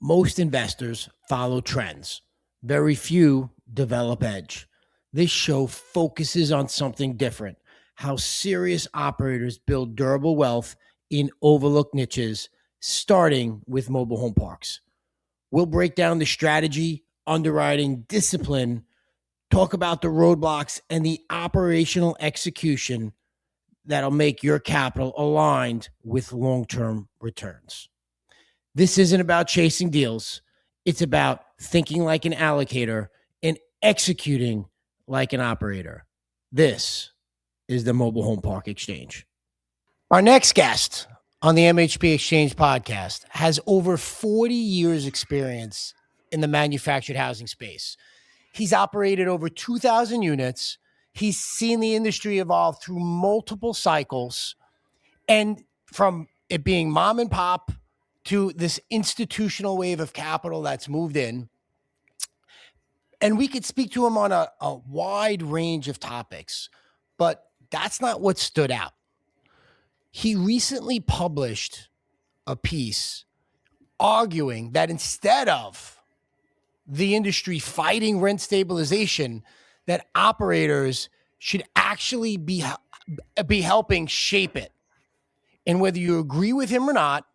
Most investors follow trends. Very few develop edge. This show focuses on something different: how serious operators build durable wealth in overlooked niches, starting with mobile home parks. We'll break down the strategy, underwriting, discipline, talk about the roadblocks, and the operational execution that'll make your capital aligned with long term returns. This isn't about chasing deals. It's about thinking like an allocator and executing like an operator. This is the Mobile Home Park Exchange. Our next guest on the MHP Exchange podcast has over 40 years experience in the manufactured housing space. He's operated over 2,000 units. He's seen the industry evolve through multiple cycles, and from it being mom and pop to this institutional wave of capital that's moved in. And we could speak to him on a wide range of topics, but that's not what stood out. He recently published a piece arguing that instead of the industry fighting rent stabilization, that operators should actually be helping shape it. And whether you agree with him or not,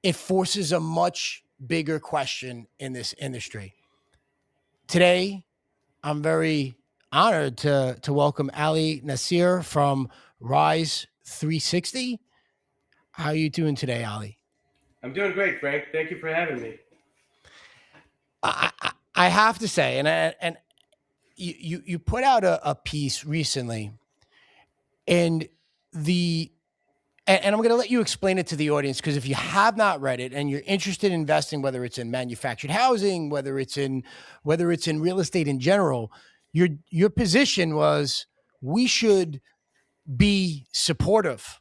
it forces a much bigger question in this industry. Today, I'm very honored to welcome Ali Nasir from Rise 360. How are you doing today, Ali? I'm doing great, Frank. Thank you for having me. I have to say, and you put out a piece recently, and the and I'm going to let you explain it to the audience, because if you have not read it and you're interested in investing, whether it's in manufactured housing, whether it's in real estate in general, your position was we should be supportive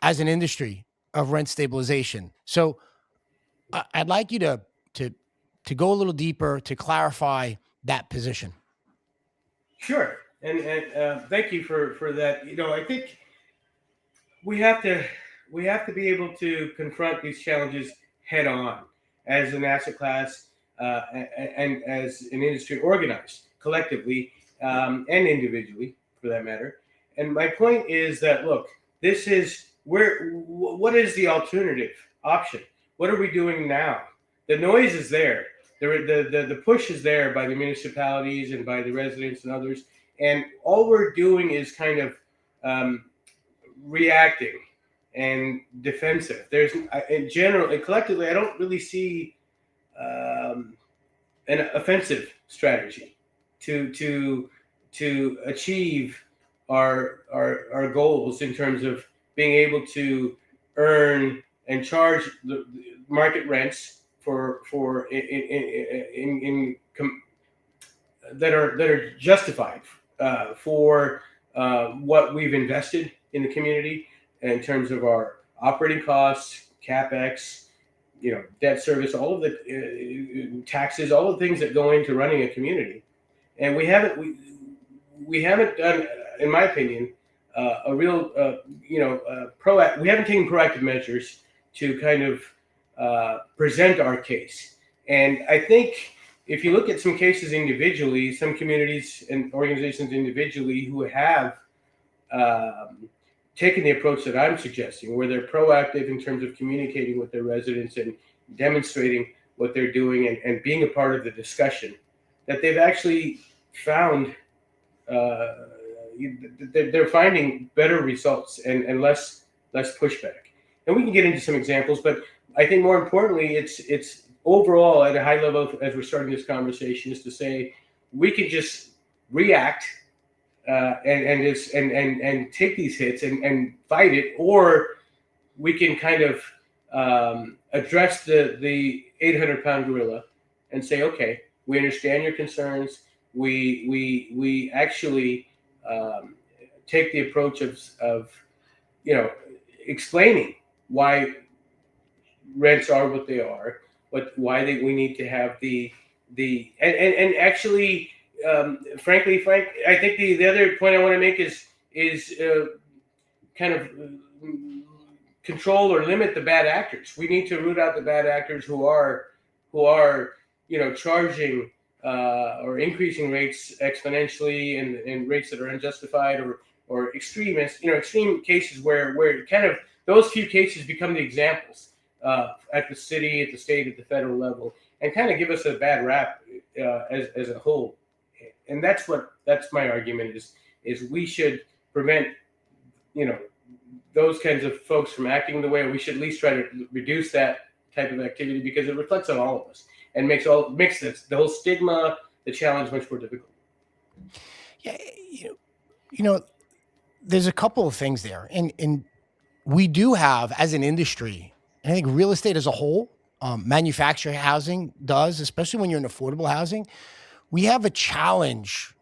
as an industry of rent stabilization. So I'd like you to to go a little deeper to clarify that position. Sure, and thank you for that. I think we have to we have to be able to confront these challenges head on as an asset class, and as an industry organized collectively, and individually for that matter. And my point is that, look, this is where what is the alternative option? What are we doing now? The noise is there. The push is there by the municipalities and by the residents and others, and all we're doing is kind of um, reacting and defensive. There's in general and collectively, I don't really see um, an offensive strategy to achieve our goals in terms of being able to earn and charge the market rents for that are justified for what we've invested in the community in terms of our operating costs, capex, debt service, all of the taxes, all the things that go into running a community. And we haven't done, in my opinion, a real we haven't taken proactive measures to kind of present our case. And I think if you look at some cases individually, some communities and organizations individually who have taken the approach that I'm suggesting, where they're proactive in terms of communicating with their residents and demonstrating what they're doing, and being a part of the discussion, that they've actually found uh, they're finding better results and less pushback. And we can get into some examples, but I think more importantly, it's overall at a high level as we're starting this conversation is to say we can just react, and take these hits and fight it, or we can kind of address the 800-pound gorilla and say, okay, we understand your concerns. We actually take the approach of explaining why rents are what they are, we need to have and actually, frankly, Frank, I think the other point I want to make is kind of control or limit the bad actors. We need to root out the bad actors who are who are, charging or increasing rates exponentially, and rates that are unjustified, or extremist, extreme cases where kind of those few cases become the examples at the city, at the state, at the federal level, and kind of give us a bad rap as a whole. And that's my argument is we should prevent, you know those kinds of folks from acting the way. We should at least try to reduce that type of activity, because it reflects on all of us and makes the whole stigma, the challenge, much more difficult. Yeah, you know, there's a couple of things there, and we do have as an industry, and I think real estate as a whole, manufactured housing does, especially when you're in affordable housing. We have a challenge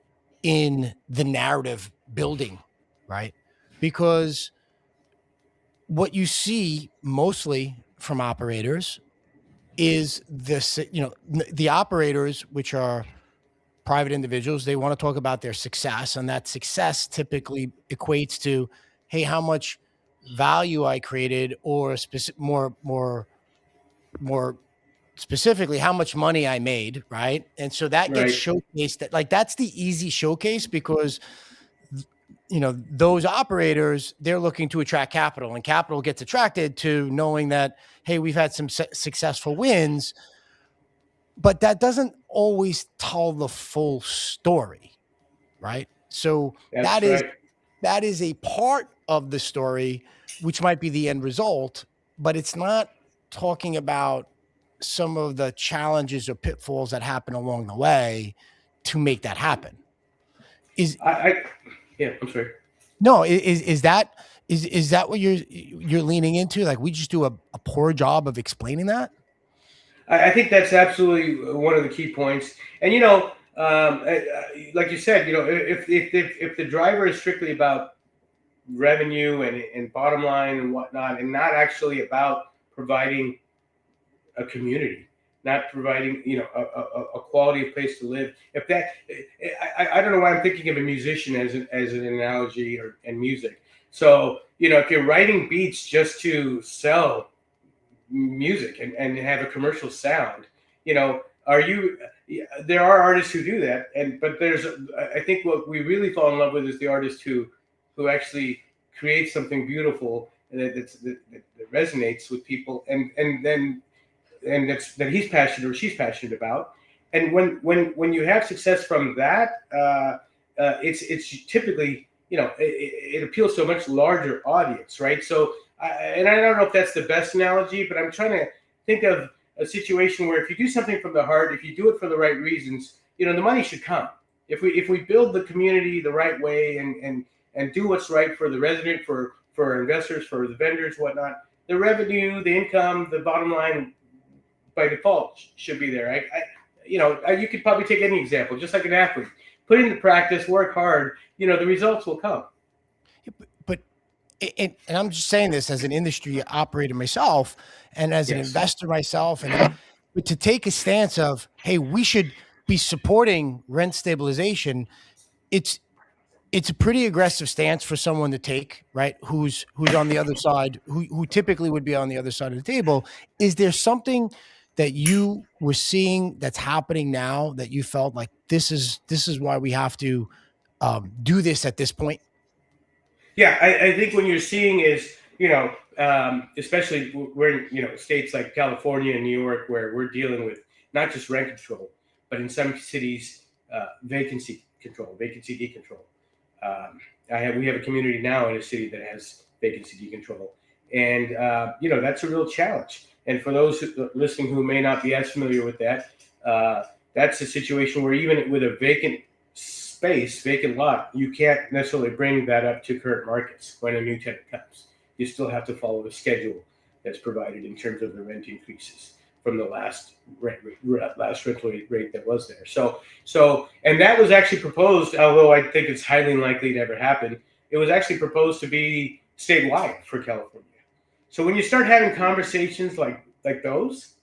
in the narrative building, right? Because what you see mostly from operators is this, the operators, which are private individuals, they want to talk about their success, and that success typically equates to, hey, how much value I created, or more specifically, how much money I made, right? And so that gets Right. showcased. That, like, that's the easy showcase, because those operators, they're looking to attract capital, and capital gets attracted to knowing that, hey, we've had some successful wins, but that doesn't always tell the full story, right? So That's right. that is a part of the story, which might be the end result, but it's not talking about some of the challenges or pitfalls that happen along the way to make that happen. Is I Yeah, I'm sorry. No, is that what you're leaning into? Like, we just do a poor job of explaining that? I think that's absolutely one of the key points. And like you said, if the driver is strictly about revenue and bottom line and whatnot, and not actually about providing a community, not providing, a quality of place to live. If that, I don't know why I'm thinking of a musician as an analogy, and music. So if you're writing beats just to sell music and have a commercial sound, are you? There are artists who do that, but I think what we really fall in love with is the artist who actually creates something beautiful that resonates with people, and that he's passionate or she's passionate about. And when you have success from that, it's typically, it appeals to a much larger audience, right? So, and I don't know if that's the best analogy, but I'm trying to think of a situation where if you do something from the heart, if you do it for the right reasons, the money should come. If we build the community the right way, and do what's right for the resident, for our investors, for the vendors, whatnot, the revenue, the income, the bottom line by default should be there. You could probably take any example, just like an athlete. Put into practice, work hard. The results will come. But and I'm just saying this as an industry operator myself, and as an Yes. investor myself, but to take a stance of, hey, we should be supporting rent stabilization. It's it's a pretty aggressive stance for someone to take, right? Who's on the other side, who typically would be on the other side of the table. Is there something that you were seeing that's happening now that you felt like this is why we have to do this at this point? Yeah, I think when you're seeing is, especially we're in, states like California and New York, where we're dealing with not just rent control, but in some cities, vacancy control, vacancy decontrol. We have a community now in a city that has vacancy decontrol, and that's a real challenge. And for those listening who may not be as familiar with that, that's a situation where even with a vacant space, vacant lot, you can't necessarily bring that up to current markets when a new tenant comes. You still have to follow the schedule that's provided in terms of the rent increases from the last rental rate that was there. And that was actually proposed, although I think it's highly unlikely to ever happen. It was actually proposed to be statewide for California. So when you start having conversations like those,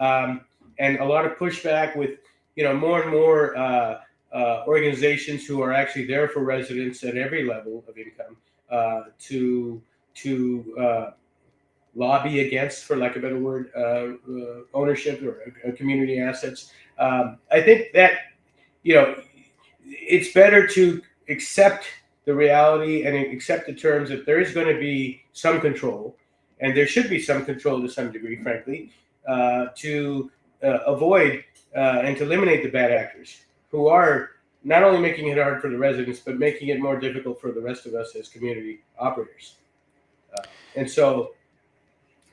and a lot of pushback with more and more organizations who are actually there for residents at every level of income, to lobby against, for lack of a better word, ownership or community assets. I think that, you know, it's better to accept the reality and accept the terms that there is going to be some control, and there should be some control to some degree, frankly, to avoid and to eliminate the bad actors who are not only making it hard for the residents, but making it more difficult for the rest of us as community operators. Uh, and so,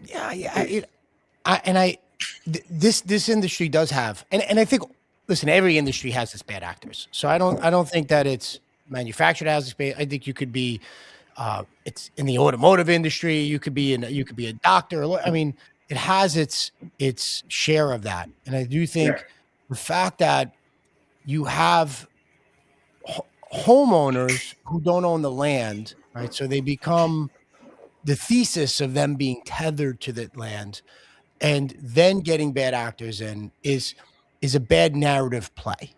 Yeah, yeah. please, This industry does have, and I think, listen, every industry has its bad actors. So I don't think that it's manufactured as its bad. I think you could be, it's in the automotive industry. You could be a doctor. I mean, it has its share of that, and I do yeah, think the fact that you have homeowners who don't own the land, right? So they become the thesis of them being tethered to the land and then getting bad actors in is a bad narrative play,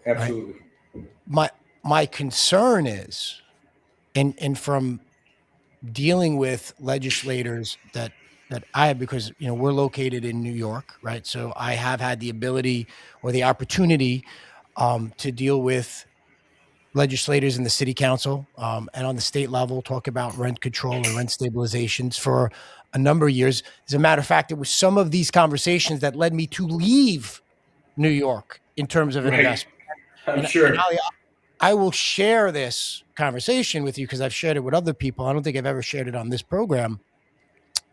right? absolutely. My my concern is, and from dealing with legislators that I have, because we're located in New York, right? So I have had the ability or the opportunity to deal with legislators in the city council and on the state level, talk about rent control and rent stabilizations for a number of years. As a matter of fact, it was some of these conversations that led me to leave New York in terms of an Right, investment. I'm And sure. I will share this conversation with you because I've shared it with other people. I don't think I've ever shared it on this program.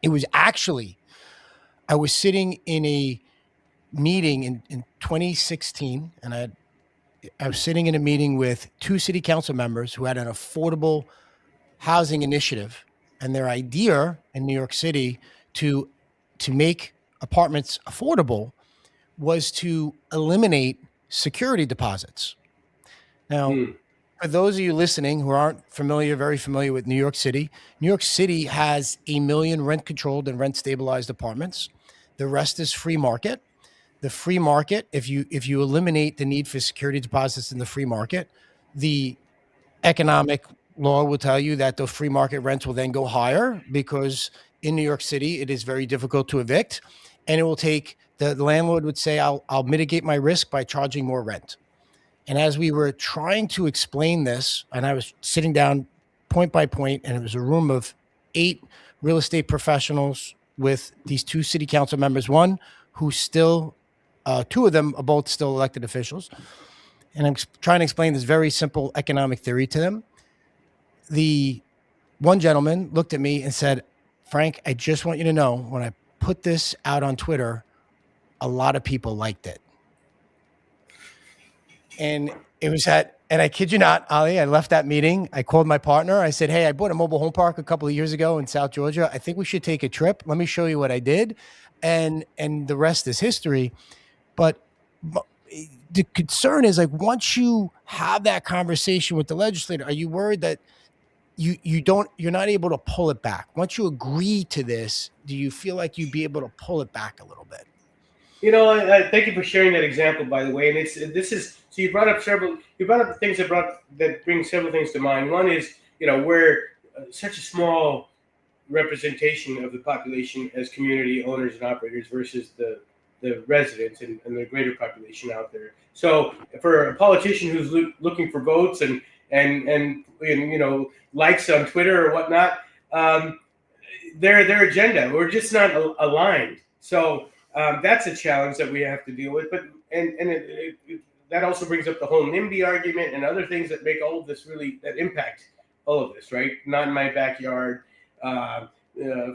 It was actually, I was sitting in a meeting in 2016, and I was sitting in a meeting with two city council members who had an affordable housing initiative, and their idea in New York City to make apartments affordable was to eliminate security deposits. Now, Hmm. for those of you listening who aren't very familiar with New York City has 1 million rent controlled and rent stabilized apartments. The rest is free market. The free market, if you eliminate the need for security deposits in the free market, the economic law will tell you that the free market rents will then go higher because in New York City, it is very difficult to evict. And it will take the landlord would say, I'll mitigate my risk by charging more rent. And as we were trying to explain this, and I was sitting down point by point, and it was a room of 8 real estate professionals with these two city council members, one who still, two of them are both still elected officials. And I'm trying to explain this very simple economic theory to them. The one gentleman looked at me and said, Frank, I just want you to know when I put this out on Twitter, a lot of people liked it. And it was and I kid you not, Ali, I left that meeting. I called my partner. I said, hey, I bought a mobile home park a couple of years ago in South Georgia. I think we should take a trip. Let me show you what I did. And the rest is history. But the concern is, like, once you have that conversation with the legislator, are you worried that you're not able to pull it back? Once you agree to this, do you feel like you'd be able to pull it back a little bit? I thank you for sharing that example, by the way. And this is so you brought up things that bring several things to mind. One is, we're such a small representation of the population as community owners and operators versus the residents and the greater population out there. So for a politician who's looking for votes and likes on Twitter or whatnot, their agenda, we're just not aligned. So that's a challenge that we have to deal with. But that also brings up the whole NIMBY argument and other things that make all of this that impact all of this, right? Not in my backyard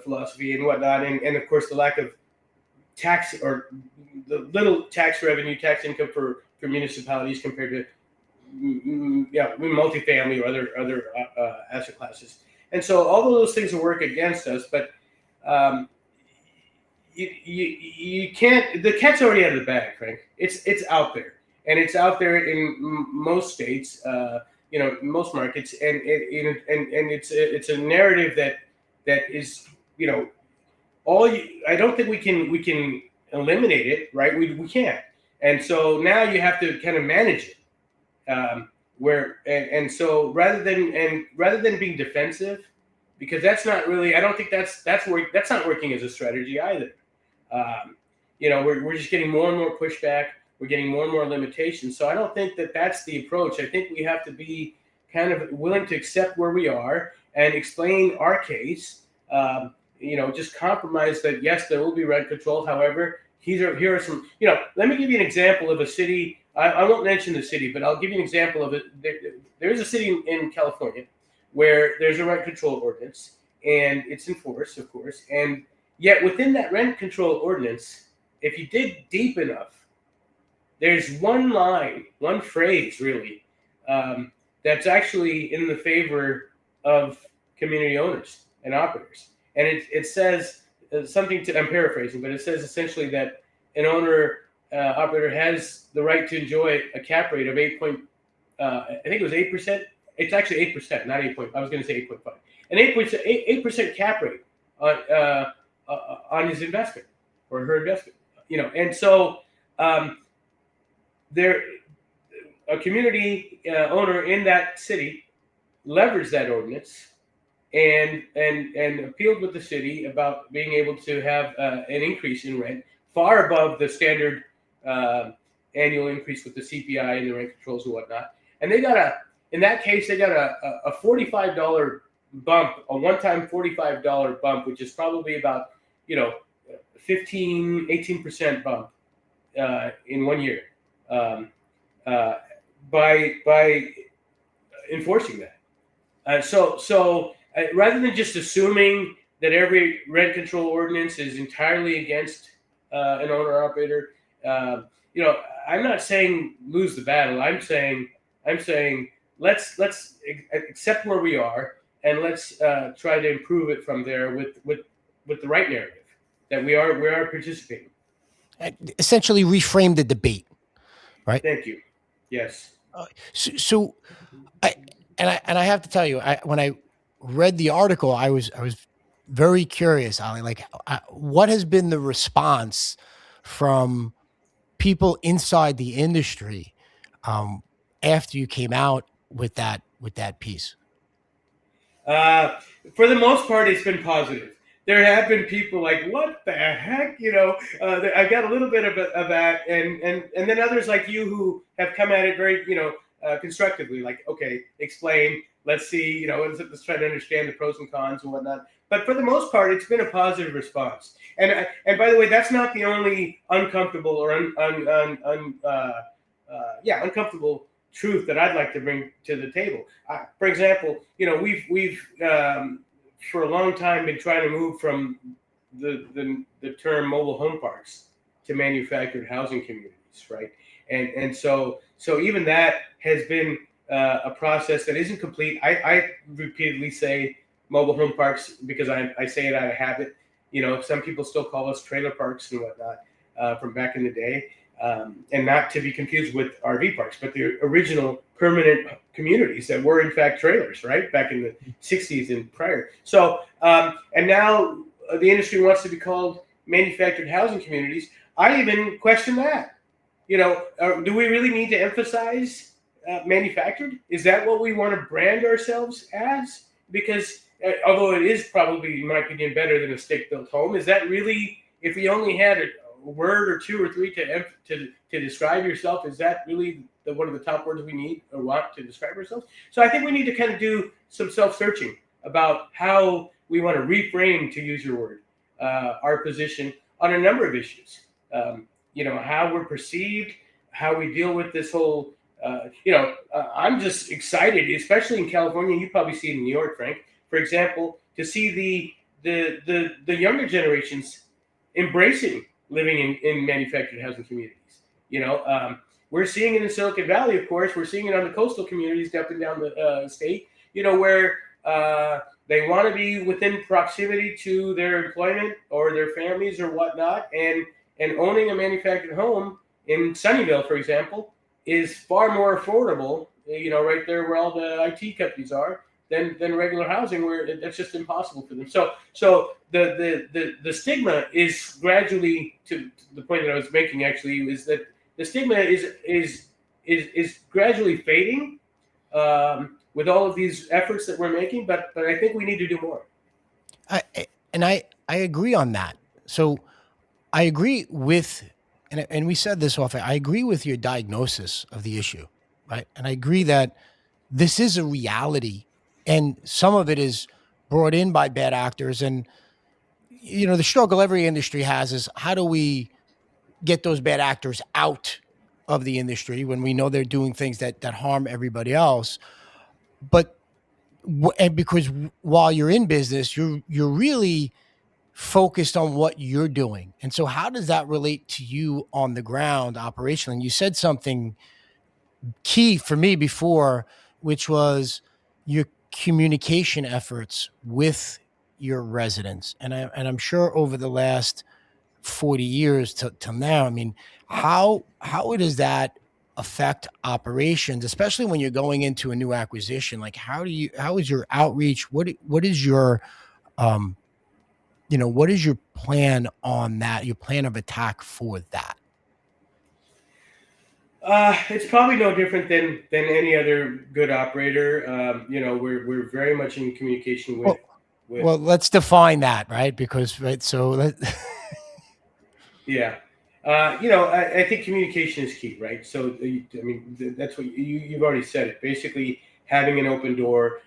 philosophy and whatnot, and of course the lack of tax or the little tax revenue, tax income for municipalities compared to multifamily or other asset classes. And so all of those things will work against us, but um, you can't. The cat's already out of the bag, Frank. It's out there, and it's out there in most states, most markets, and it's a narrative that is I don't think we can eliminate it, right? We can't, and so now you have to kind of manage it. So rather than being defensive because that's not really. I don't think that's not working as a strategy either. Um, we're just getting more and more pushback. We're getting more and more limitations. So I don't think that that's the approach. I think we have to be kind of willing to accept where we are and explain our case. Just compromise that yes, there will be rent control. However, here are some. Let me give you an example of a city. I won't mention the city, but I'll give you an example of it. There is a city in California where there's a rent control ordinance, and it's enforced, of course. And yet, within that rent control ordinance, if you dig deep enough, there's one line, one phrase, really, that's actually in the favor of community owners and operators. And it says something to, I'm paraphrasing, but it says essentially that an owner operator has the right to enjoy a cap rate of I think it was 8%. It's actually 8%, not 8 point. I was going to say 8.5. An 8% cap rate on his investment or her investment. And so there, a community owner in that city leveraged that ordinance and appealed with the city about being able to have an increase in rent far above the standard annual increase with the CPI and the rent controls and whatnot. And in that case, they got a $45 bump, a one-time $45 bump, which is probably about 18% bump in 1 year by enforcing that. So rather than just assuming that every rent control ordinance is entirely against an owner operator, I'm not saying lose the battle. I'm saying let's accept where we are and let's try to improve it from there with the right narrative that we are participating. Essentially reframe the debate, right? Thank you. Yes. So I have to tell you, when I read the article, I was very curious, Ali. Like, what has been the response from people inside the industry after you came out with that piece? For the most part, it's been positive. There have been people like, "What the heck?" I got a little bit of that, and then others like you who have come at it very, constructively. Like, okay, explain. Let's see. Let's try to understand the pros and cons and whatnot. But for the most part, it's been a positive response. And by the way, that's not the only uncomfortable or uncomfortable truth that I'd like to bring to the table. For example, we've for a long time been trying to move from the term mobile home parks to manufactured housing communities, right? And so even that has been a process that isn't complete. I repeatedly say mobile home parks because I say it out of habit. Some people still call us trailer parks and whatnot from back in the day. And not to be confused with RV parks, but the original permanent communities that were in fact trailers, right? Back in the 60s and prior. So, and now the industry wants to be called manufactured housing communities. I even question that. Do we really need to emphasize manufactured? Is that what we want to brand ourselves as? Because although it is probably, in my opinion, better than a stick-built home, is that really, if we only had a word or two or three to describe yourself, is that really one of the top words we need or want to describe ourselves? So I think we need to kind of do some self-searching about how we want to reframe, to use your word, our position on a number of issues. How we're perceived, how we deal with this whole, I'm just excited, especially in California. You probably see it in New York, Frank, for example, to see the younger generations embracing living in manufactured housing communities. We're seeing it in Silicon Valley, of course. We're seeing it on the coastal communities up and down the state, where they want to be within proximity to their employment or their families or whatnot. And owning a manufactured home in Sunnyvale, for example, is far more affordable, right there where all the IT companies are, than regular housing, where that's just impossible for them. So the stigma is gradually, to the point that I was making actually, is that the stigma is gradually fading with all of these efforts that we're making, but I think we need to do more. And I agree on that. So I agree with, and we said this often. I agree with your diagnosis of the issue, right? And I agree that this is a reality, and some of it is brought in by bad actors. And the struggle every industry has is how do we get those bad actors out of the industry when we know they're doing things that harm everybody else. But and because while you're in business, you're really focused on what you're doing. And so how does that relate to you on the ground operationally? And you said something key for me before, which was your communication efforts with your residents. And I'm sure over the last 40 years till now, I mean, how does that affect operations, especially when you're going into a new acquisition? Like how is your outreach? What is your um what is your plan on that, your plan of attack for that? It's probably no different than any other good operator. We're very much in communication with Well, with well, let's define that, right? Because right, so yeah. I think communication is key, right? So, I mean, that's what you've already said it. Basically, having an open door,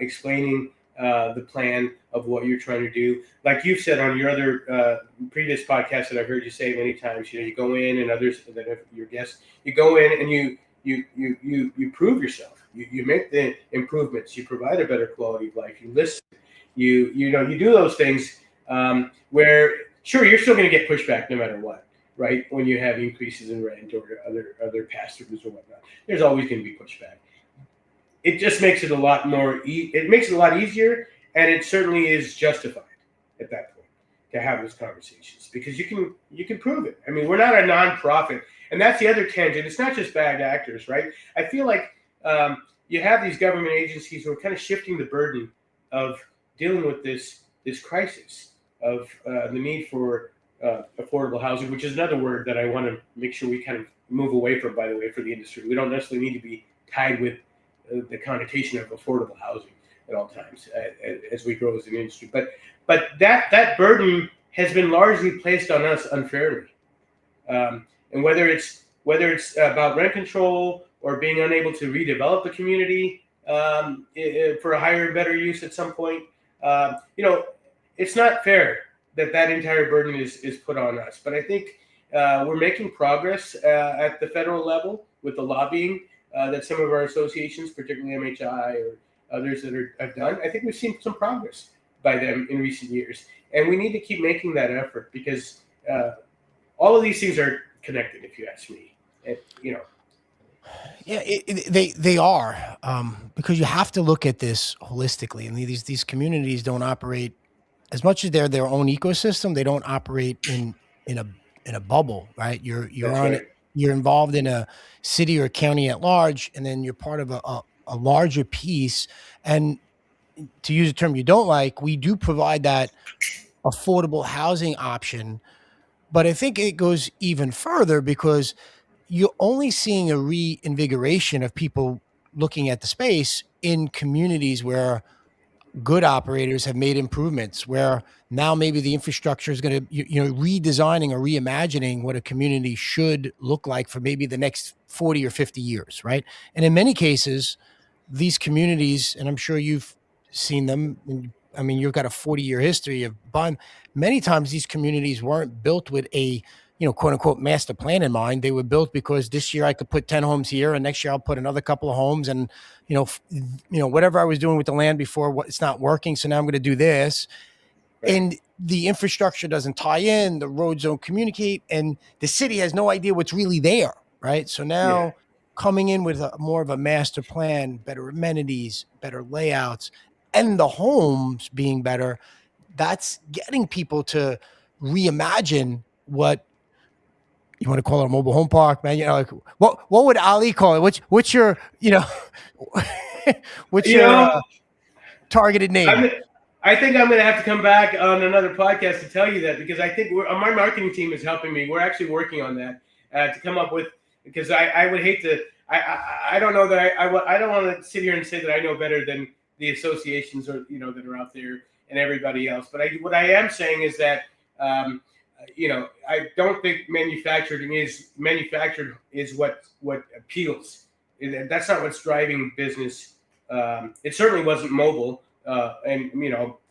explaining the plan of what you're trying to do. Like you've said on your other previous podcast that I've heard you say many times, you go in, and others that have your guests, you go in and you prove yourself. You make the improvements. You provide a better quality of life. You listen. You do those things where sure you're still going to get pushback no matter what, right? When you have increases in rent or other pass-throughs or whatnot, there's always going to be pushback. It just makes it a lot more. It makes it a lot easier, and it certainly is justified at that point to have those conversations because you can prove it. I mean, we're not a nonprofit, and that's the other tangent. It's not just bad actors, right? I feel like you have these government agencies who are kind of shifting the burden of dealing with this crisis of the need for affordable housing, which is another word that I want to make sure we kind of move away from. By the way, for the industry, we don't necessarily need to be tied with the connotation of affordable housing at all times as we grow as an industry. But that burden has been largely placed on us unfairly, and whether it's about rent control or being unable to redevelop the community for a higher and better use at some point. Um, you know, it's not fair that entire burden is put on us. But I think we're making progress at the federal level with the lobbying that some of our associations, particularly MHI or others have done. I think we've seen some progress by them in recent years, and we need to keep making that effort because all of these things are connected. If you ask me, Yeah, they are, because you have to look at this holistically, and these communities don't operate as much as they're their own ecosystem. They don't operate in a in a bubble, right? that's right. You're involved in a city or county at large, and then you're part of a larger piece. And to use a term you don't like, we do provide that affordable housing option, but I think it goes even further because you're only seeing a reinvigoration of people looking at the space in communities where good operators have made improvements, where now maybe the infrastructure is going to redesigning or reimagining what a community should look like for maybe the next 40 or 50 years, right? And in many cases these communities, and I'm sure you've seen them, I mean, you've got a 40-year history of buying. Many times these communities weren't built with a, quote unquote master plan in mind. They were built because this year I could put 10 homes here and next year I'll put another couple of homes, and whatever I was doing with the land before, it's not working, so now I'm going to do this. Right. And the infrastructure doesn't tie in, the roads don't communicate, and the city has no idea what's really there, right? So Yeah. now coming in with more of a master plan, better amenities, better layouts, and the homes being better, that's getting people to reimagine what you want to call it, a mobile home park, man. Like what would Ali call it? What's your what's You your know, targeted name? I'm, I think I'm going to have to come back on another podcast to tell you that because I think my marketing team is helping me. We're actually working on that to come up with because I would hate to. I don't know that I don't want to sit here and say that I know better than the associations or that are out there and everybody else. But what I am saying is that um, I don't think manufactured is what appeals. That's not what's driving business. It certainly wasn't mobile and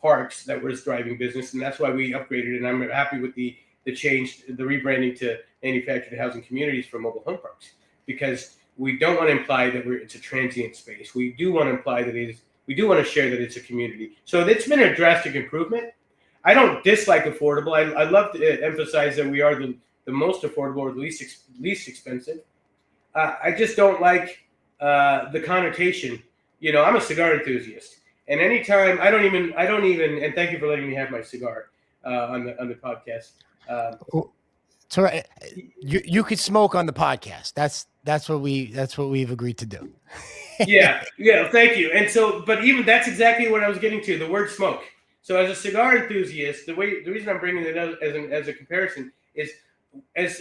parks that was driving business, and that's why we upgraded. And I'm happy with the change, the rebranding to manufactured housing communities for mobile home parks, because we don't want to imply that it's a transient space. We do want to imply that it is. We do want to share that it's a community. So it's been a drastic improvement. I don't dislike affordable. I love to emphasize that we are the most affordable or the least expensive. I just don't like the connotation. I'm a cigar enthusiast, and anytime I don't even. And thank you for letting me have my cigar on the podcast. Um, It's all right. You could smoke on the podcast. That's what we've agreed to do. yeah. Thank you. And so, but even that's exactly what I was getting to. The word smoke. So, as a cigar enthusiast, the reason I'm bringing it up as a comparison is as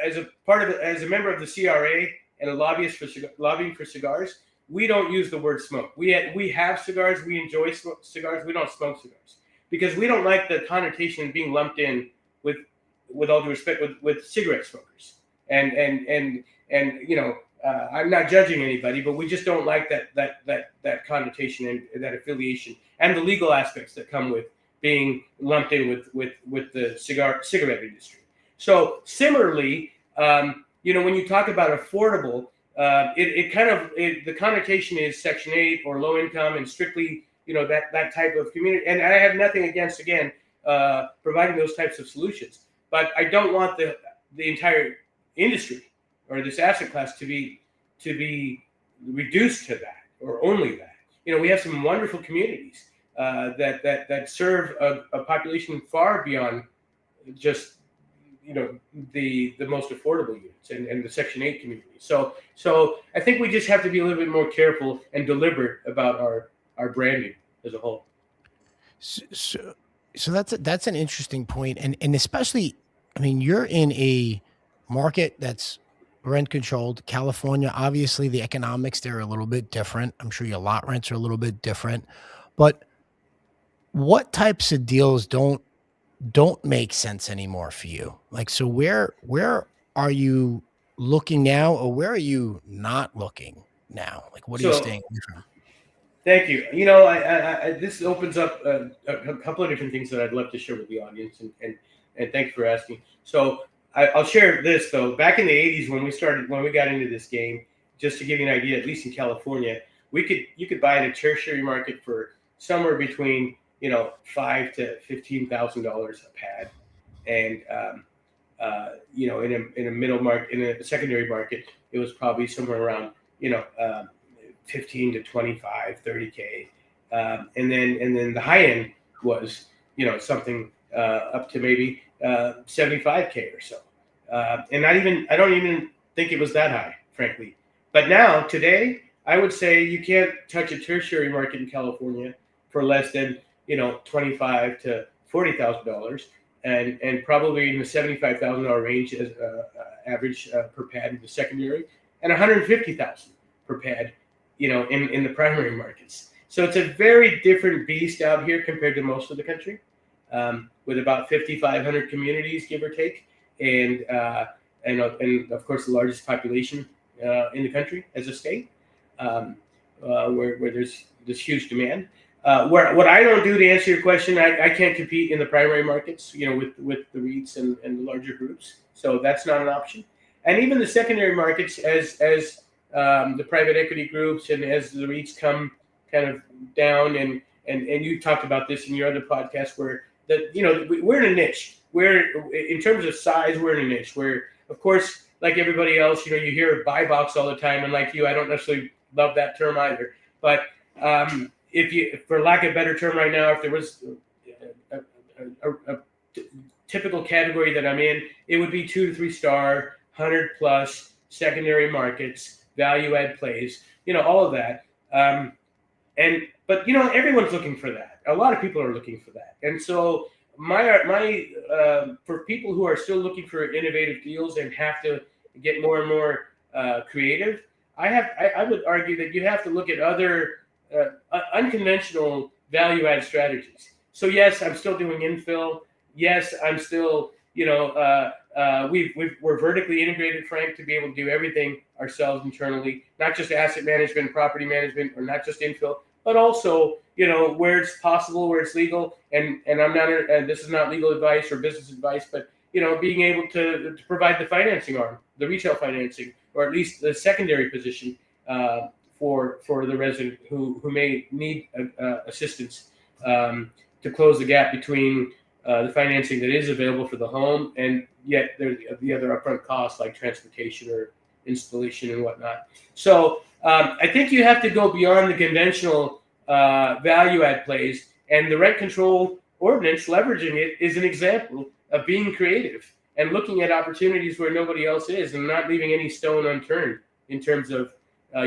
a part of as a member of the CRA and a lobbyist for lobbying for cigars. We don't use the word smoke. We have cigars. We enjoy cigars. We don't smoke cigars because we don't like the connotation being lumped in with all due respect with cigarette smokers. And I'm not judging anybody, but we just don't like that connotation and that affiliation and the legal aspects that come with being lumped in with the cigarette industry. So similarly, when you talk about affordable, the connotation is Section 8 or low income and strictly that type of community. And I have nothing against providing those types of solutions, but I don't want the entire industry or this asset class to be reduced to that or only that. We have some wonderful communities that serve a population far beyond just the most affordable units and the Section 8 community. So I think we just have to be a little bit more careful and deliberate about our branding as a whole. So that's an interesting point, and especially, I mean, you're in a market that's rent controlled. California, obviously, the economics there are a little bit different. I'm sure your lot rents are a little bit different, but what types of deals don't make sense anymore for you? Like, so where are you looking now, or where are you not looking now? Like, what are you staying away from? Thank you. This opens up a couple of different things that I'd love to share with the audience, and thank you for asking. So I'll share this though. Back in the '80s, when we got into this game, just to give you an idea, at least in California, you could buy in a tertiary market for somewhere between $5,000 to $15,000 a pad, and in a middle market, in a secondary market, it was probably somewhere around 15 to 25, 30K. And then the high end was, something up to maybe 75K or so. And I don't even think it was that high, frankly. But now, today, I would say you can't touch a tertiary market in California for less than, $25,000 to $40,000, and probably in the $75,000 range as average per pad in the secondary, and $150,000 per pad in the primary markets. So it's a very different beast out here compared to most of the country, with about 5,500 communities, give or take, and of course the largest population in the country as a state, where there's this huge demand. What I don't do, to answer your question, I can't compete in the primary markets, with the REITs and the larger groups. So that's not an option. And even the secondary markets, as the private equity groups and as the REITs come kind of down, and you talked about this in your other podcast, where we're in a niche. In terms of size, we're in a niche where, of course, like everybody else, you hear buy box all the time, and like you, I don't necessarily love that term either. But if you, for lack of a better term right now, if there was a typical category that I'm in, it would be 2 to 3 star, 100+ secondary markets, value add plays, all of that. But everyone's looking for that. A lot of people are looking for that. And so for people who are still looking for innovative deals and have to get more and more creative, I would argue that you have to look at other unconventional value add strategies. So yes, I'm still doing infill. Yes, I'm still, we're vertically integrated, Frank, to be able to do everything ourselves internally, not just asset management, property management, or not just infill, but also, where it's possible, where it's legal. And I'm not, and this is not legal advice or business advice, but being able to provide the financing arm, the retail financing, or at least the secondary position for the resident who may need assistance to close the gap between the financing that is available for the home, and yet there's the other upfront costs like transportation or installation and whatnot. So I think you have to go beyond the conventional value add plays, and the rent control ordinance, leveraging it, is an example of being creative and looking at opportunities where nobody else is, and not leaving any stone unturned in terms of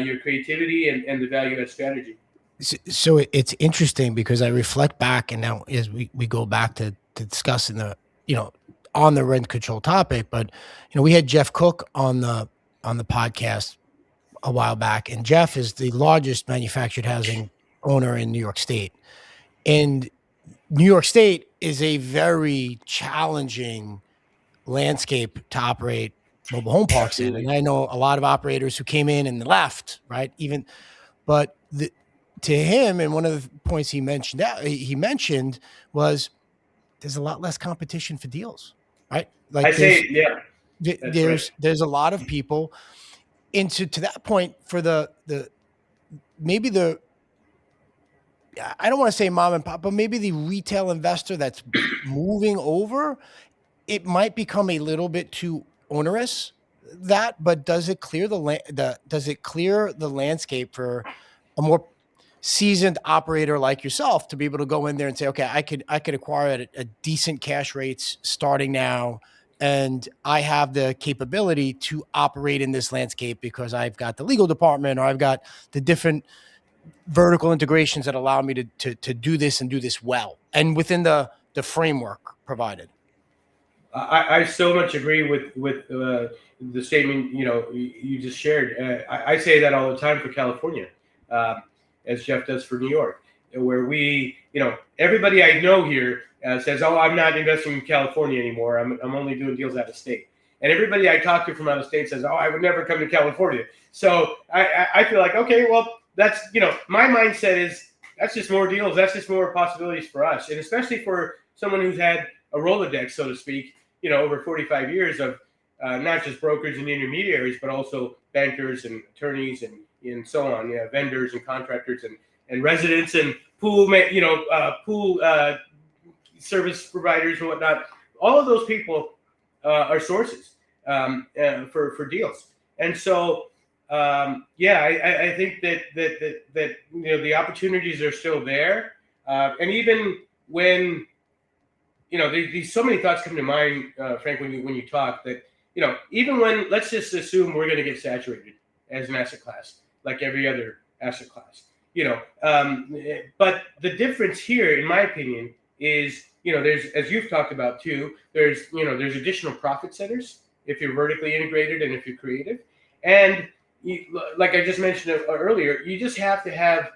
your creativity and the value add strategy. So it's interesting because I reflect back, and now as we go back to discussing the, on the rent control topic, but we had Jeff Cook on the podcast a while back, and Jeff is the largest manufactured housing owner in New York State. And New York State is a very challenging landscape to operate mobile home parks in. And Absolutely. I know a lot of operators who came in and left, right? But to him, and one of the points he mentioned was there's a lot less competition for deals, right? I Like say, yeah, that's right. there's a lot of people. And to that point, for the maybe the I don't want to say mom and pop, but maybe the retail investor that's moving over, it might become a little bit too onerous. But does it clear does it clear the landscape for a more seasoned operator like yourself to be able to go in there and say, okay, I could acquire at a decent cash rates starting now, and I have the capability to operate in this landscape because I've got the legal department, or I've got the different vertical integrations that allow me to do this and do this well and within the framework provided. I so much agree with the statement you just shared. I say that all the time for California, uh, as Jeff does for New York, where everybody I know here says, "Oh, I'm not investing in California anymore. I'm only doing deals out of state." And everybody I talk to from out of state says, "Oh, I would never come to California." So I feel like, okay, well, that's my mindset is that's just more deals. That's just more possibilities for us, and especially for someone who's had a Rolodex, so to speak, over 45 years of not just brokers and intermediaries, but also bankers and attorneys and so on, vendors and contractors and residents and pool service providers and whatnot. All of those people are sources for deals. And so, I think that the opportunities are still there. And even when these so many thoughts come to mind, Frank, when you talk that even when, let's just assume we're going to get saturated as an asset class, like every other asset class, but the difference here, in my opinion, is there's, as you've talked about too, there's additional profit centers if you're vertically integrated and if you're creative, and like I just mentioned earlier, you just have to have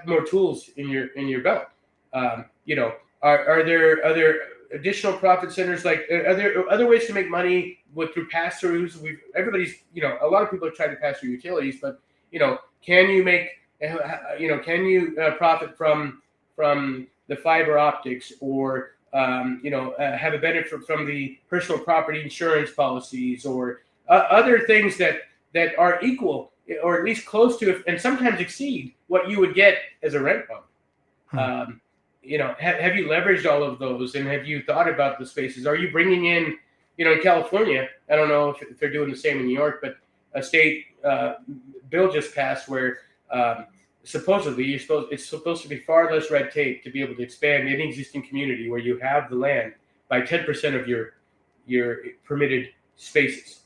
more tools in your belt. Are there additional profit centers? Like, are there other ways to make money through pass throughs? Everybody's a lot of people are trying to pass through utilities, but can you make can you profit from the fiber optics, or have a benefit from the personal property insurance policies, or other things that are equal or at least close to, and sometimes exceed what you would get as a rent bump. Have you leveraged all of those, and have you thought about the spaces? Are you bringing in, in California, I don't know if they're doing the same in New York, but a state bill just passed where supposedly it's supposed to be far less red tape to be able to expand any existing community where you have the land by 10% of your permitted spaces.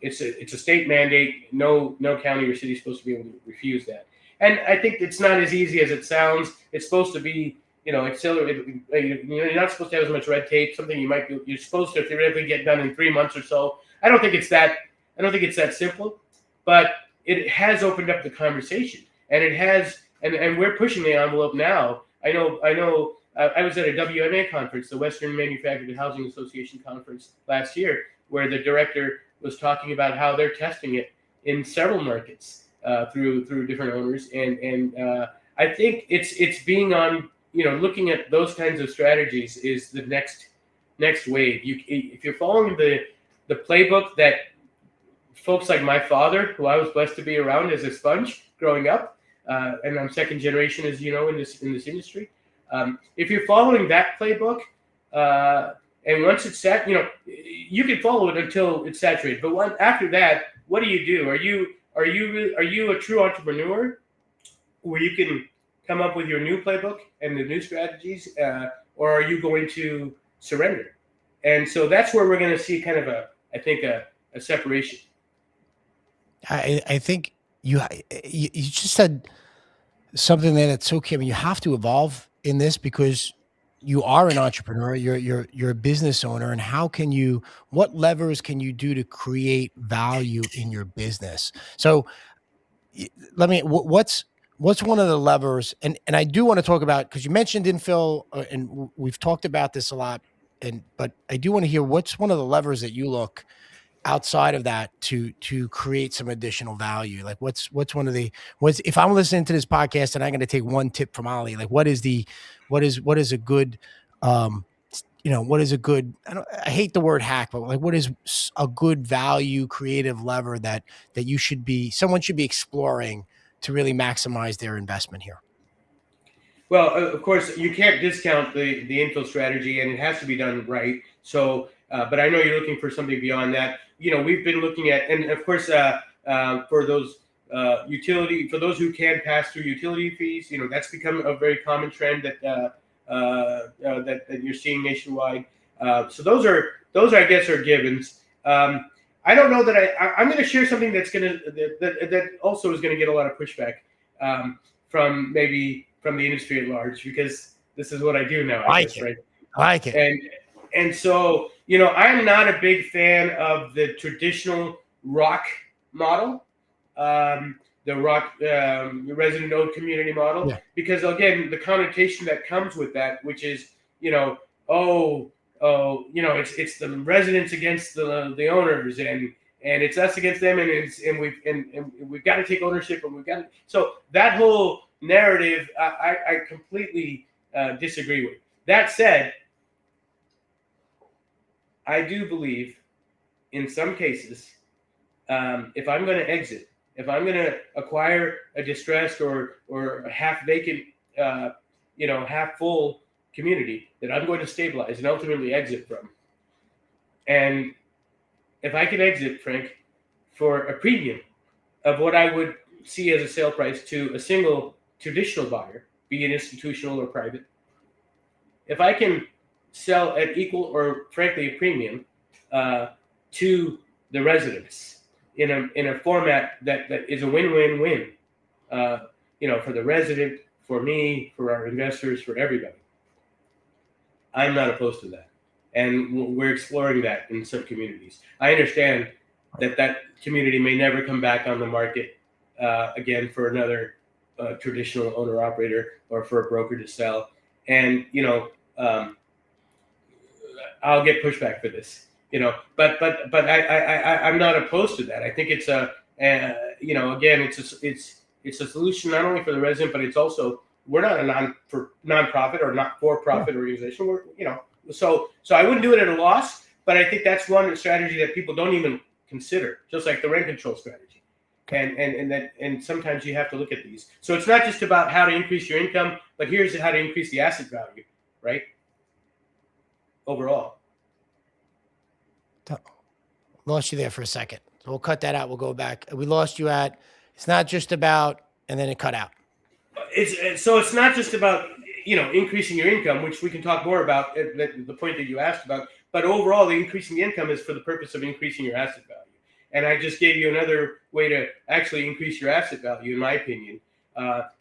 It's a state mandate. No county or city is supposed to be able to refuse that. And I think it's not as easy as it sounds. It's supposed to be, accelerated. You're not supposed to have as much red tape. Something you're supposed to theoretically get done in 3 months or so. I don't think it's that I don't think it's that simple, but it has opened up the conversation, and it has, and we're pushing the envelope now. I was at a WMA conference, the Western Manufactured Housing Association conference last year, where the director was talking about how they're testing it in several markets through different owners, and I think it's being on, looking at those kinds of strategies is the next wave. If you're following the playbook that folks like my father, who I was blessed to be around as a sponge growing up, and I'm second generation, as you know, in this industry. If you're following that playbook, and once it's set, you can follow it until it's saturated. But after that, what do you do? Are you a true entrepreneur, where you can come up with your new playbook and the new strategies, or are you going to surrender? And so that's where we're going to see kind of a separation. I think you just said something there that's so key. I mean, you have to evolve in this because you are an entrepreneur, you're a business owner, and what levers can you do to create value in your business? So let me what's one of the levers, and I do want to talk about, because you mentioned infill, and we've talked about this a lot, but I do want to hear what's one of the levers that you look outside of that to create some additional value. Like what's one of the, if I'm listening to this podcast and I'm going to take one tip from Ali, like what is a good, what is a good, I hate the word hack, but like what is a good value creative lever that someone should be exploring to really maximize their investment here? Well, of course, you can't discount the infill strategy, and it has to be done right. So, but I know you're looking for something beyond that. We've been looking at, and of course, for those for those who can pass through utility fees, that's become a very common trend that you're seeing nationwide. So those I guess are givens. I don't know that I'm going to share something that also is going to get a lot of pushback from the industry at large, because this is what I do now, I guess, right? I like it. And so, I'm not a big fan of the traditional rock model, the rock resident owned community model, because again, the connotation that comes with that, which is, it's the residents against the owners, and it's us against them, and we've got to take ownership, and so that whole narrative, I completely disagree with. That said, I do believe in some cases, if I'm going to exit, if I'm going to acquire a distressed or a half vacant, half full community that I'm going to stabilize and ultimately exit from, and if I can exit, Frank, for a premium of what I would see as a sale price to a single traditional buyer, be it institutional or private, if I can sell at equal or frankly a premium to the residents in a format that is a win-win-win, for the resident, for me, for our investors, for everybody, I'm not opposed to that. And we're exploring that in some communities. I understand that community may never come back on the market again for another traditional owner operator or for a broker to sell. And, I'll get pushback for this, but I'm not opposed to that. I think it's again, it's a solution not only for the resident, but it's also, we're not a nonprofit or not for-profit organization. We're, so I wouldn't do it at a loss, but I think that's one strategy that people don't even consider, just like the rent control strategy. And sometimes you have to look at these. So it's not just about how to increase your income, but here's how to increase the asset value, right? Overall. Lost you there for a second. So we'll cut that out. We'll go back. We lost you at, it's not just about, and then it cut out. It's not just about, increasing your income, which we can talk more about at the point that you asked about, but overall, the increasing the income is for the purpose of increasing your asset value. And I just gave you another way to actually increase your asset value, in my opinion.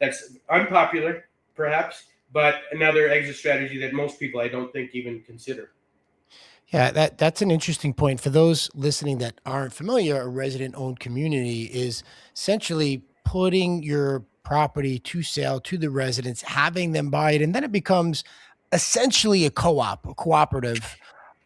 That's unpopular, perhaps, but another exit strategy that most people, I don't think, even consider. Yeah, that's an interesting point. For those listening that aren't familiar, a resident-owned community is essentially putting your property to sale to the residents, having them buy it, and then it becomes essentially a co-op, a cooperative.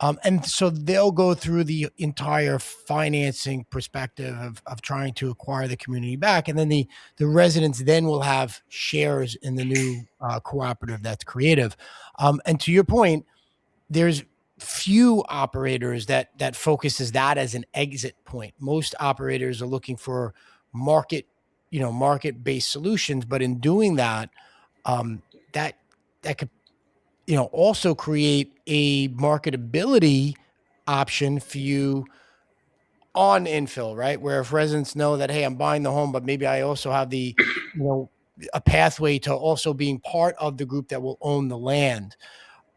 And so they'll go through the entire financing perspective of trying to acquire the community back, and then the residents then will have shares in the new cooperative that's creative. And to your point, there's few operators that focuses that as an exit point. Most operators are looking for market, market-based solutions, but in doing that, um, that that could, also create a marketability option for you on infill, right? Where if residents know that, hey, I'm buying the home, but maybe I also have you know, a pathway to also being part of the group that will own the land.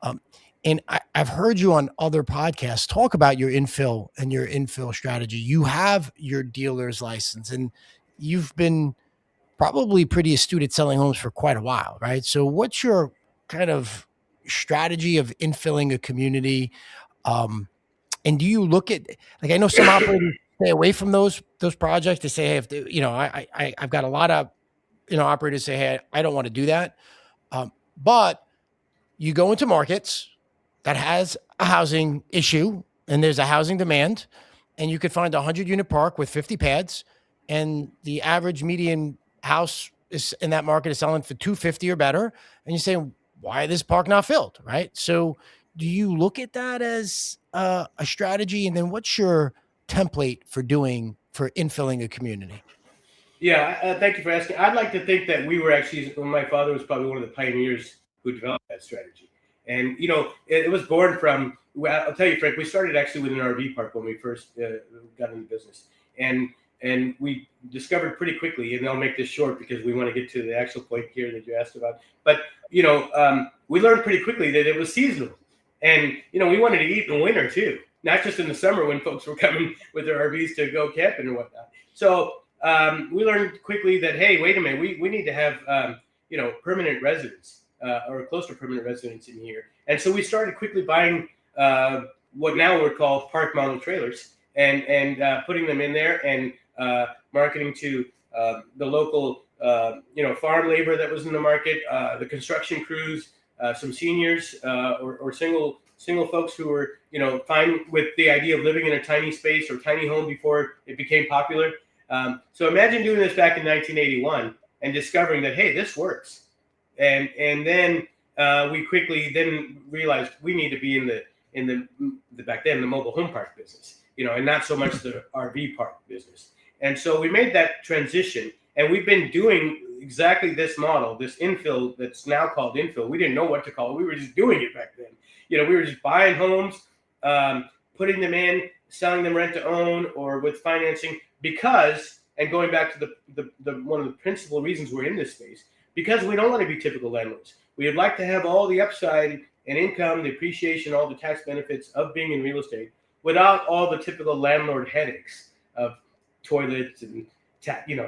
um, and I've heard you on other podcasts talk about your infill and your infill strategy. You have your dealer's license, and you've been probably pretty astute at selling homes for quite a while, right? So, what's your kind of strategy of infilling a community? Um, and do you look at, like, I know some operators stay away from those projects. They say, hey, if they, I've got a lot of operators say, hey, I don't want to do that. But you go into markets that has a housing issue and there's a housing demand, and you could find a 100-unit park with 50 pads, and the average median house is in that market is selling for 250 or better, and you say, why is this park not filled, right? So do you look at that as a strategy, and then what's your template for infilling a community? Yeah, thank you for asking. I'd like to think that we were actually, well, my father was probably one of the pioneers who developed that strategy. And, it was born from, well, I'll tell you, Frank, we started actually with an RV park when we first got into business. And we discovered pretty quickly, and I'll make this short because we want to get to the actual point here that you asked about. But, we learned pretty quickly that it was seasonal. And, we wanted to eat in the winter too, not just in the summer when folks were coming with their RVs to go camping or whatnot. So we learned quickly that, hey, wait a minute, we need to have permanent residents or close to permanent residents in here. And so we started quickly buying what now we're called park model trailers, and putting them in there, and marketing to the local farm labor that was in the market, the construction crews, some seniors, or single folks who were fine with the idea of living in a tiny space or tiny home before it became popular. So imagine doing this back in 1981 and discovering that, hey, this works. And then we quickly then realized we need to be in the back then the mobile home park business, and not so much the RV park business. And so we made that transition, and we've been doing exactly this model, this infill that's now called infill. We didn't know what to call it. We were just doing it back then. We were just buying homes, putting them in, selling them rent to own or with financing, because, and going back to the one of the principal reasons we're in this space, because we don't want to be typical landlords. We would like to have all the upside and income, the appreciation, all the tax benefits of being in real estate without all the typical landlord headaches of toilets and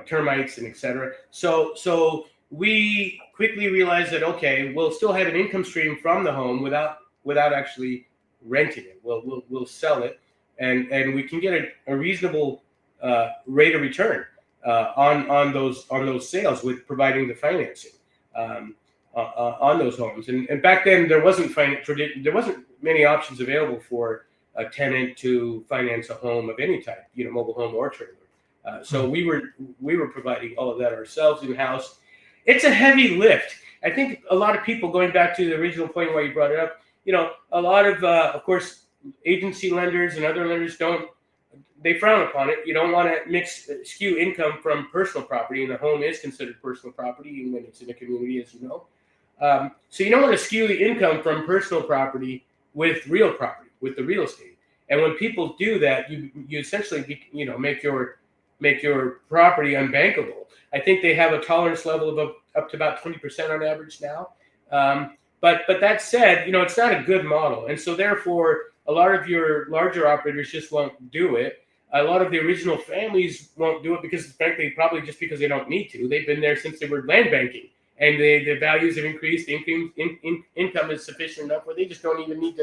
termites and etc. So we quickly realized that, okay, we'll still have an income stream from the home without actually renting it. We'll sell it, and we can get a reasonable rate of return on those sales with providing the financing on those homes. And back then there wasn't many options available for a tenant to finance a home of any type, mobile home or trailer. So we were providing all of that ourselves in house. It's a heavy lift. I think a lot of people, going back to the original point why you brought it up, a lot of course, agency lenders and other lenders they frown upon it. You don't want to skew income from personal property, and the home is considered personal property even when it's in a community, as you know. So you don't want to skew the income from personal property with real property, with the real estate. And when people do that, you essentially make your property unbankable. I think they have a tolerance level of up to about 20% on average now. But that said, it's not a good model, and so therefore a lot of your larger operators just won't do it. A lot of the original families won't do it because, frankly, probably just because they don't need to. They've been there since they were land banking, and the values have increased. Income is sufficient enough where they just don't even need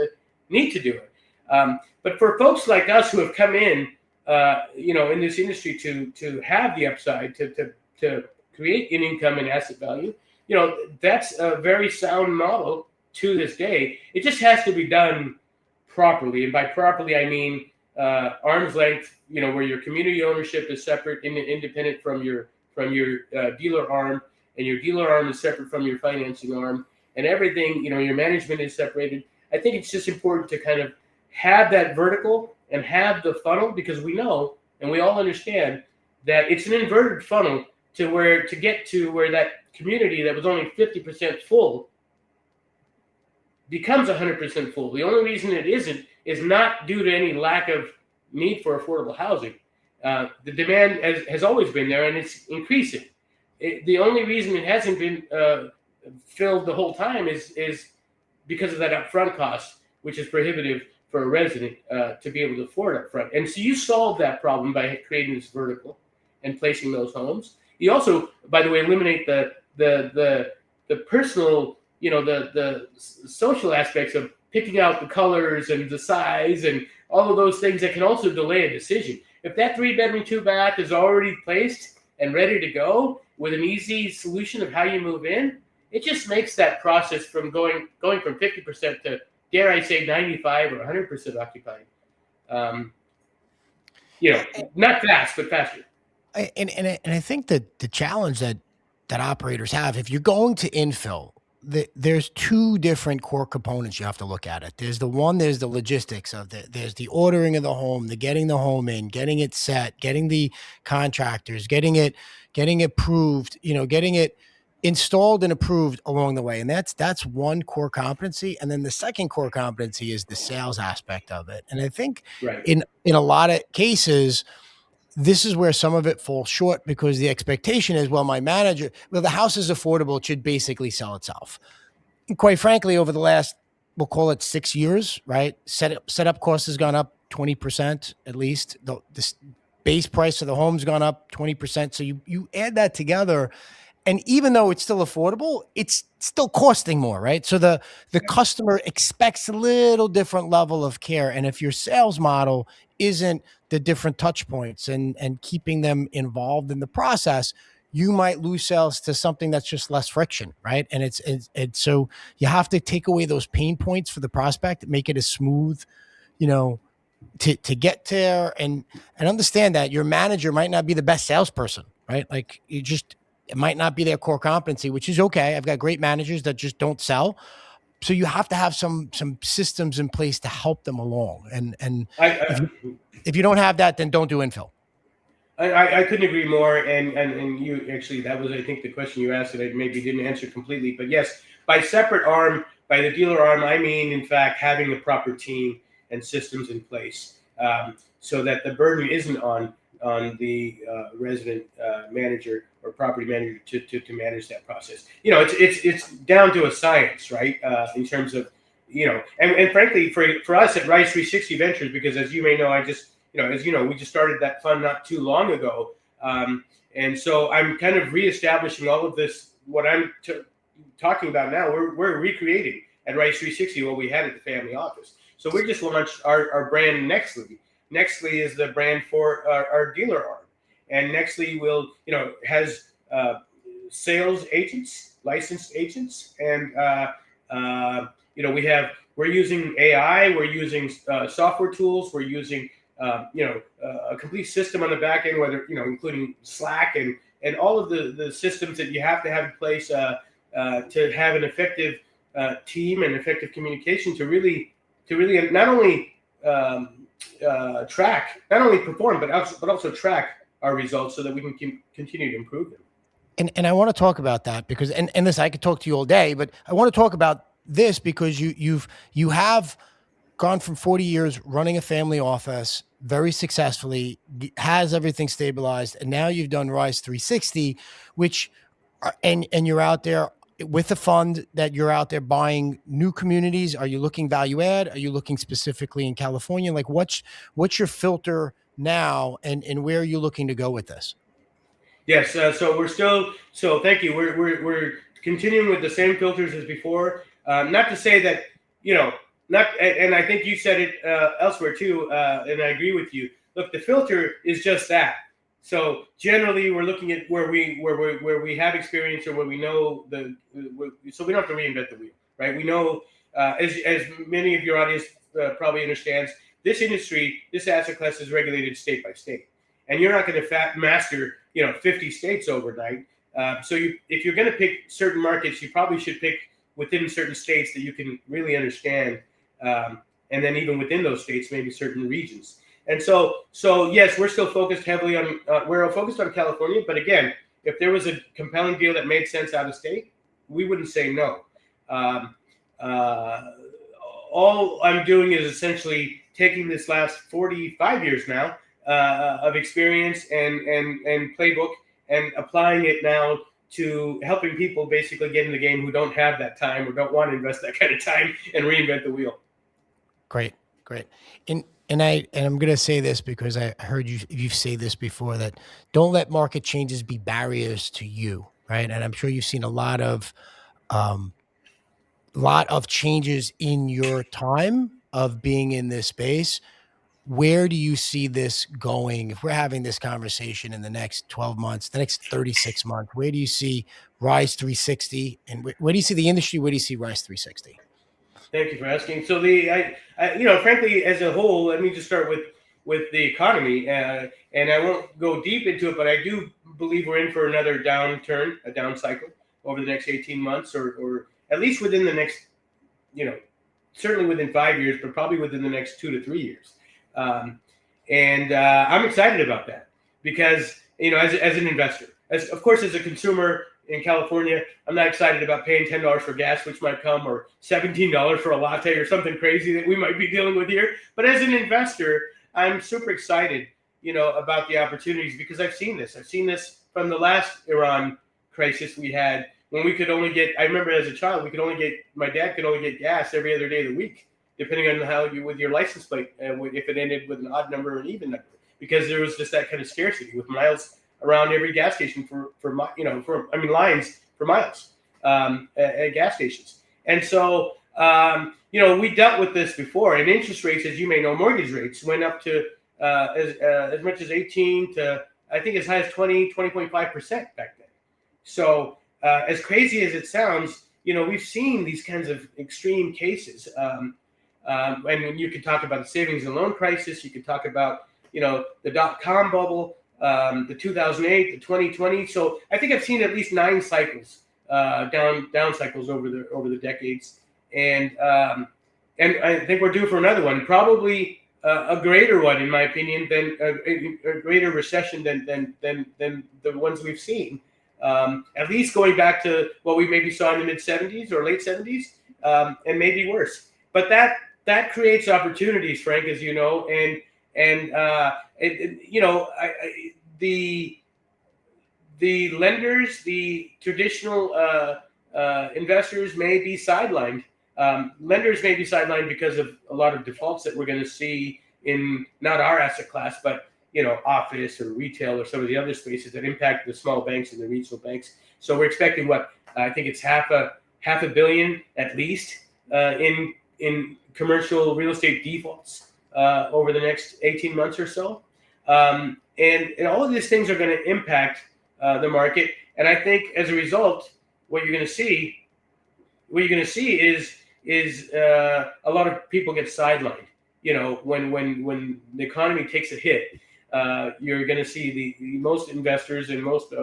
to do it. But for folks like us who have come in, in this industry to have the upside to create an income and asset value, that's a very sound model to this day. It just has to be done properly, and by properly I mean arm's length. Where your community ownership is separate and independent from your dealer arm, and your dealer arm is separate from your financing arm, and everything. Your management is separated. I think it's just important to kind of have that vertical and have the funnel, because we know and we all understand that it's an inverted funnel to get to where that community that was only 50% full becomes 100% full. The only reason it isn't is not due to any lack of need for affordable housing. The demand has always been there, and it's increasing. The only reason it hasn't been filled the whole time is because of that upfront cost, which is prohibitive for a resident to be able to afford upfront. And so you solve that problem by creating this vertical and placing those homes. You also, by the way, eliminate the personal, the social aspects of picking out the colors and the size and all of those things that can also delay a decision. If that 3-bedroom, 2-bath is already placed and ready to go with an easy solution of how you move in, it just makes that process from going from 50% to, dare I say, 95 or 100% occupied. Not fast, but faster. And I think that the challenge that operators have, if you're going to infill, there's two different core components you have to look at it. There's the logistics of there's the ordering of the home, the getting the home in, getting it set, getting the contractors, getting it approved, getting it installed and approved along the way. And that's one core competency. And then the second core competency is the sales aspect of it. And I think Right. in a lot of cases, this is where some of it falls short, because the expectation is, the house is affordable, it should basically sell itself. And quite frankly, over the last, we'll call it 6 years, right? Setup cost has gone up 20% at least. The base price of the home's gone up 20%. So you add that together, and even though it's still affordable, it's still costing more, right? So the customer expects a little different level of care. And if your sales model isn't the different touch points and keeping them involved in the process, you might lose sales to something that's just less friction, right? And it's so you have to take away those pain points for the prospect, make it as smooth, to get there, and understand that your manager might not be the best salesperson, right? Like it might not be their core competency, which is okay. I've got great managers that just don't sell. So you have to have some systems in place to help them along. And if you don't have that, then don't do infill. I couldn't agree more. And you actually, that was, I think, the question you asked that I maybe didn't answer completely. But yes, by separate arm, by the dealer arm, I mean, in fact, having the proper team and systems in place, so that the burden isn't on the resident manager or property manager to manage that process. It's down to a science, right? In terms of, and frankly, for us at Rise 360 Ventures, because as you may know, we just started that fund not too long ago. And so I'm kind of reestablishing all of this, what I'm talking about now, we're recreating at Rise 360 what we had at the family office. So we just launched our brand Nextly. Nextly is the brand for our dealer arm. And Nextly has sales agents, licensed agents, and we're using AI, we're using software tools, we're using a complete system on the back end, whether including Slack and all of the systems that you have to have in place to have an effective team and effective communication to really not only perform, but also track our results so that we can continue to improve them. And I want to talk about that because and listen, I could talk to you all day, but I want to talk about this because you have gone from 40 years running a family office very successfully, has everything stabilized, and now you've done Rise 360, which and you're out there with a fund that you're out there buying new communities. Are you looking value add? Are you looking specifically in California? Like what's your filter now, and where are you looking to go with this? Yes, so thank you. We're continuing with the same filters as before. Not to say that not, and I think you said it elsewhere too, and I agree with you. Look, the filter is just that. So generally, we're looking at where we have experience or where we know so we don't have to reinvent the wheel, right? We know, as many of your audience probably understands, this industry, this asset class is regulated state by state, and you're not going to master 50 states overnight. If you're going to pick certain markets, you probably should pick within certain states that you can really understand, and then even within those states, maybe certain regions. And so yes, we're still focused heavily on we're focused on California. But again, if there was a compelling deal that made sense out of state, we wouldn't say no. Um, uh, all I'm doing is essentially taking this last 45 years now of experience and playbook and applying it now to helping people basically get in the game who don't have that time or don't want to invest that kind of time and reinvent the wheel. Great, great. And I'm going to say this because I heard you say this before, that don't let market changes be barriers to you, right? And I'm sure you've seen um, lot of changes in your time of being in this space. Where do you see this going? If we're having this conversation in the next 12 months, the next 36 months, where do you see Rise 360, and where do you see the industry? Where do you see Rise 360? Thank you for asking. So frankly, as a whole, let me just start with the economy, and I won't go deep into it, but I do believe we're in for another downturn, a down cycle over the next 18 months, or at least within the next, certainly within 5 years, but probably within the next 2 to 3 years. Um, and I'm excited about that because, as an investor, of course, as a consumer in California, I'm not excited about paying $10 for gas, which might come, or $17 for a latte or something crazy that we might be dealing with here. But as an investor, I'm super excited, about the opportunities because I've seen this. I've seen this from the last Iran crisis we had when we could only get, I remember as a child, my dad could only get gas every other day of the week, depending on how with your license plate, if it ended with an odd number or an even number, because there was just that kind of scarcity with miles around every gas station lines for miles at gas stations. And so, we dealt with this before, and interest rates, as you may know, mortgage rates went up to as much as 18 to, I think, as high as 20.5% back then. So as crazy as it sounds, we've seen these kinds of extreme cases. And you could talk about the savings and loan crisis. You could talk about, the dot-com bubble, the 2008, the 2020. So I think I've seen at least 9 cycles, down cycles over the decades, and I think we're due for another one, probably a greater one, in my opinion, than a greater recession than the ones we've seen. At least going back to what we maybe saw in the mid 70s or late 70s, and maybe worse. But that creates opportunities, Frank, as you know, and the lenders, the traditional investors may be sidelined. Lenders may be sidelined because of a lot of defaults that we're going to see in not our asset class, but office or retail or some of the other spaces that impact the small banks and the regional banks. So we're expecting I think it's half a billion at least in commercial real estate defaults over the next 18 months or so. And all of these things are going to impact the market. And I think as a result, what you're going to see is a lot of people get sidelined. When the economy takes a hit, you're going to see the most investors and most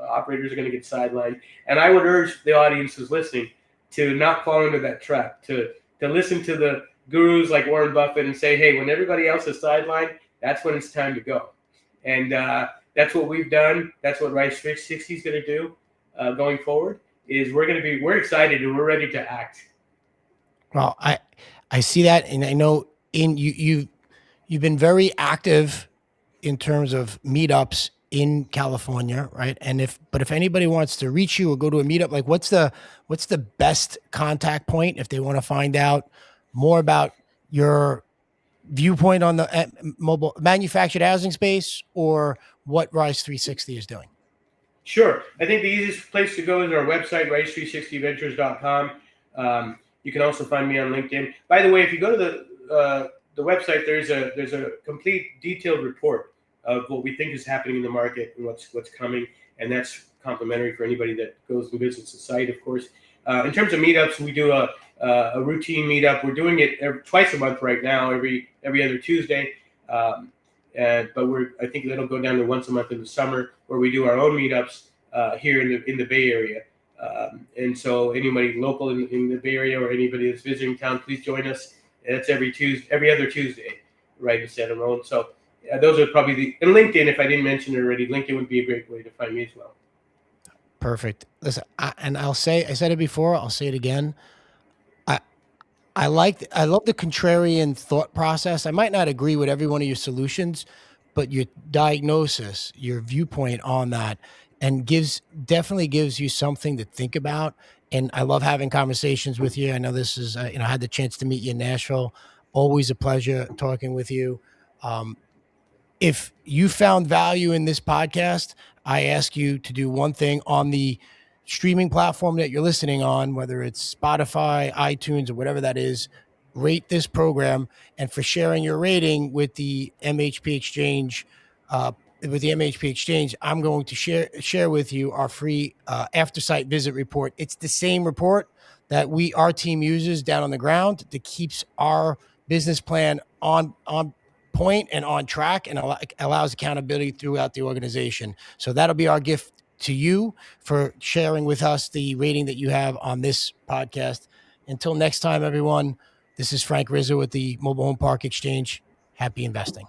operators are going to get sidelined. And I would urge the audience who's listening to not fall into that trap, to listen to the gurus like Warren Buffett and say, hey, when everybody else is sidelined, that's when it's time to go. And that's what we've done. That's what Rise 360 is going to do going forward. Is we're excited and we're ready to act. Well, I see that, and I know you've been very active in terms of meetups in California, right? And if anybody wants to reach you or go to a meetup, like what's the best contact point if they want to find out more about your viewpoint on the mobile manufactured housing space or what Rise 360 is doing? Sure. I think the easiest place to go is our website, rise360ventures.com. You can also find me on LinkedIn. By the way, if you go to the website, there's a complete detailed report of what we think is happening in the market and what's coming, and that's complimentary for anybody that goes and visits the site, of course. In terms of meetups, we do a routine meetup. We're doing it twice a month right now, every other Tuesday. But I think that'll go down to once a month in the summer, where we do our own meetups here in the Bay Area. And so anybody local in the Bay Area or anybody that's visiting town, please join us. It's every other Tuesday, right in San Ramon. So those are probably and LinkedIn, if I didn't mention it already, LinkedIn would be a great way to find me as well. Perfect. Listen, I said it before, I'll say it again. I love the contrarian thought process. I might not agree with every one of your solutions, but your diagnosis, your viewpoint on that, and definitely gives you something to think about. And I love having conversations with you. I know this is, I had the chance to meet you in Nashville. Always a pleasure talking with you. If you found value in this podcast, I ask you to do one thing on the streaming platform that you're listening on, whether it's Spotify, iTunes, or whatever that is. Rate this program, and for sharing your rating with the MHP Exchange. I'm going to share with you our free after site visit report. It's the same report that our team uses down on the ground that keeps our business plan on point and on track, and allows accountability throughout the organization. So that'll be our gift to you for sharing with us the rating that you have on this podcast. Until next time, everyone, this is Frank Rizzo with the Mobile Home Park Exchange. Happy investing.